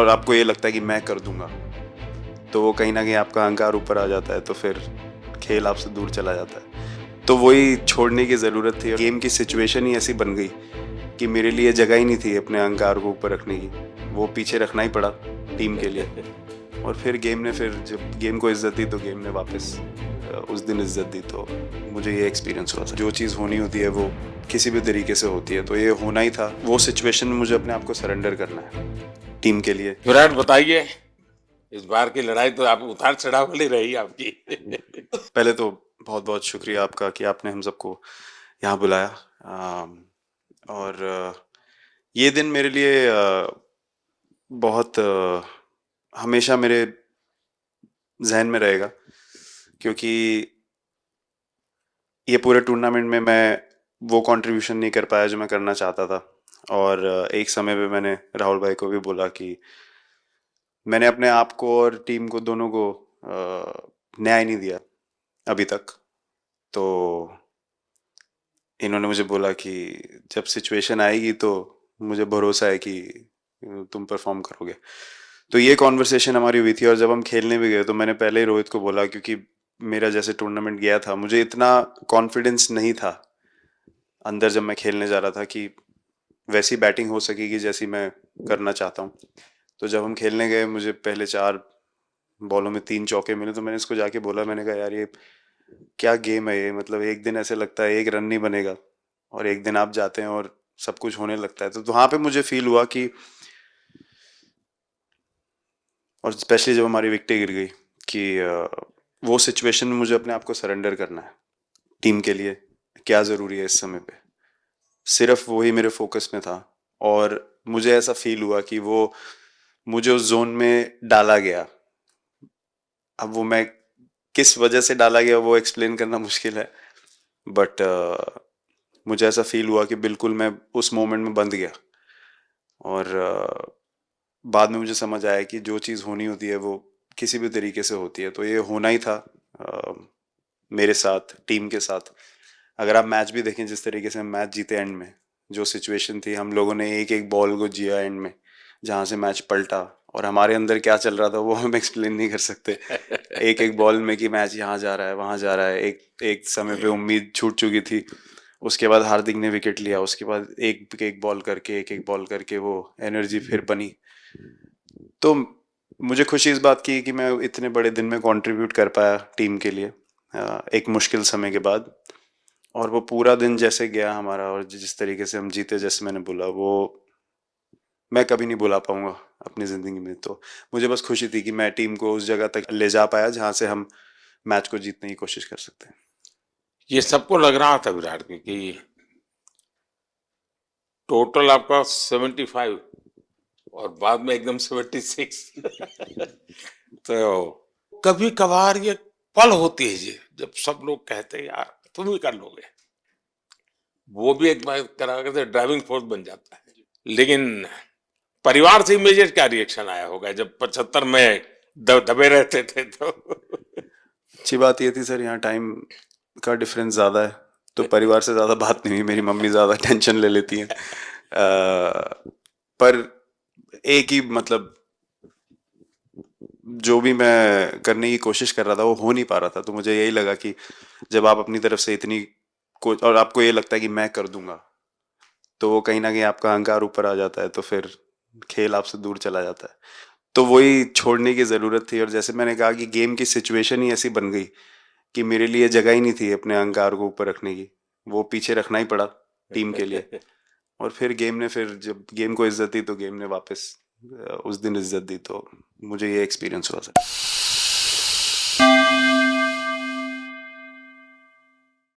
और आपको ये लगता है कि मैं कर दूंगा, तो वो कहीं ना कहीं आपका अहंकार ऊपर आ जाता है, तो फिर खेल आपसे दूर चला जाता है। तो वही छोड़ने की ज़रूरत थी। गेम की सिचुएशन ही ऐसी बन गई कि मेरे लिए जगह ही नहीं थी अपने अहंकार को ऊपर रखने की, वो पीछे रखना ही पड़ा टीम के लिए। और फिर गेम ने, फिर जब गेम को इज्जत दी तो गेम ने वापस उस दिन इज्जत दी। तो मुझे ये एक्सपीरियंस हुआ था, जो चीज़ होनी होती है वो किसी भी तरीके से होती है, तो ये होना ही था। वो सिचुएशन में मुझे अपने आप को सरेंडर करना है टीम के लिए। विराट, बताइए, इस बार की लड़ाई तो आप उतार चढ़ाव वाली रही आपकी। पहले तो बहुत बहुत शुक्रिया आपका कि आपने हम सबको यहाँ बुलाया। और ये दिन मेरे लिए बहुत हमेशा मेरे जहन में रहेगा, क्योंकि ये पूरे टूर्नामेंट में मैं वो कंट्रीब्यूशन नहीं कर पाया जो मैं करना चाहता था। और एक समय पे मैंने राहुल भाई को भी बोला कि मैंने अपने आप को और टीम को, दोनों को न्याय नहीं दिया अभी तक। तो इन्होंने मुझे बोला कि जब सिचुएशन आएगी तो मुझे भरोसा है कि तुम परफॉर्म करोगे। तो ये कॉन्वर्सेशन हमारी हुई थी। और जब हम खेलने भी गए तो मैंने पहले ही रोहित को बोला, क्योंकि मेरा जैसे टूर्नामेंट गया था, मुझे इतना कॉन्फिडेंस नहीं था अंदर जब मैं खेलने जा रहा था कि वैसी बैटिंग हो सकेगी जैसी मैं करना चाहता हूँ। तो जब हम खेलने गए, मुझे पहले 4 बॉलों में 3 चौके मिले, तो मैंने इसको जाके बोला, मैंने कहा यार ये क्या गेम है ये, मतलब एक दिन ऐसे लगता है एक रन नहीं बनेगा और एक दिन आप जाते हैं और सब कुछ होने लगता है। तो वहां पे मुझे फील हुआ कि, और स्पेशली जब हमारी विकेट गिर गई, कि वो सिचुएशन में मुझे अपने आप को सरेंडर करना है टीम के लिए। क्या ज़रूरी है इस समय पे, सिर्फ वही मेरे फोकस में था। और मुझे ऐसा फील हुआ कि वो मुझे उस जोन में डाला गया। अब वो मैं किस वजह से डाला गया वो एक्सप्लेन करना मुश्किल है, बट मुझे ऐसा फील हुआ कि बिल्कुल मैं उस मोमेंट में बंध गया। और बाद में मुझे समझ आया कि जो चीज़ होनी होती है वो किसी भी तरीके से होती है, तो ये होना ही था मेरे साथ, टीम के साथ। अगर आप मैच भी देखें, जिस तरीके से हम मैच जीते एंड में, जो सिचुएशन थी, हम लोगों ने एक एक बॉल को जिया एंड में, जहाँ से मैच पलटा। और हमारे अंदर क्या चल रहा था वो हम एक्सप्लेन नहीं कर सकते। एक एक बॉल में कि मैच यहाँ जा रहा है वहाँ जा रहा है। एक एक समय पे उम्मीद छूट चुकी थी। उसके बाद हार्दिक ने विकेट लिया, उसके बाद एक एक बॉल करके, एक एक बॉल करके वो एनर्जी फिर बनी। तो मुझे खुशी इस बात की कि मैं इतने बड़े दिन में कंट्रीब्यूट कर पाया टीम के लिए, एक मुश्किल समय के बाद। और वो पूरा दिन जैसे गया हमारा, और जिस तरीके से हम जीते, जैसे मैंने बोला, वो मैं कभी नहीं भुला पाऊंगा अपनी ज़िंदगी में। तो मुझे बस खुशी थी कि मैं टीम को उस जगह तक ले जा पाया जहाँ से हम मैच को जीतने की कोशिश कर सकते हैं। ये सबको लग रहा था विराट की कि टोटल आपका 75 और बाद में एकदम 76। तो कभी कभार ये पल होती है जी, जब सब लोग कहते हैं यार तुम ही कर लोगे, वो भी एक बार तरह से ड्राइविंग फोर्स बन जाता है। लेकिन परिवार से इमीडिएट क्या रिएक्शन आया होगा जब 75 में दबे रहते थे तो? अच्छी बात ये थी सर, यहाँ टाइम का डिफरेंस ज़्यादा है, तो परिवार से ज़्यादा बात नहीं हुई। मेरी मम्मी ज़्यादा टेंशन ले लेती हैं। पर एक ही, मतलब जो भी मैं करने की कोशिश कर रहा था वो हो नहीं पा रहा था। तो मुझे यही लगा कि जब आप अपनी तरफ से इतनी और आपको ये लगता है कि मैं कर दूंगा, तो वो कहीं ना कहीं आपका अहंकार ऊपर आ जाता है, तो फिर खेल आपसे दूर चला जाता है। तो वही छोड़ने की ज़रूरत थी। और जैसे मैंने कहा कि गेम की सिचुएशन ही ऐसी बन गई कि मेरे लिए जगह ही नहीं थी अपने अहंकार को ऊपर रखने की, वो पीछे रखना ही पड़ा टीम के लिए। और फिर गेम ने, फिर जब गेम को इज्जत दी तो गेम ने वापस उस दिन इज्जत दी। तो मुझे ये एक्सपीरियंस हुआ सर।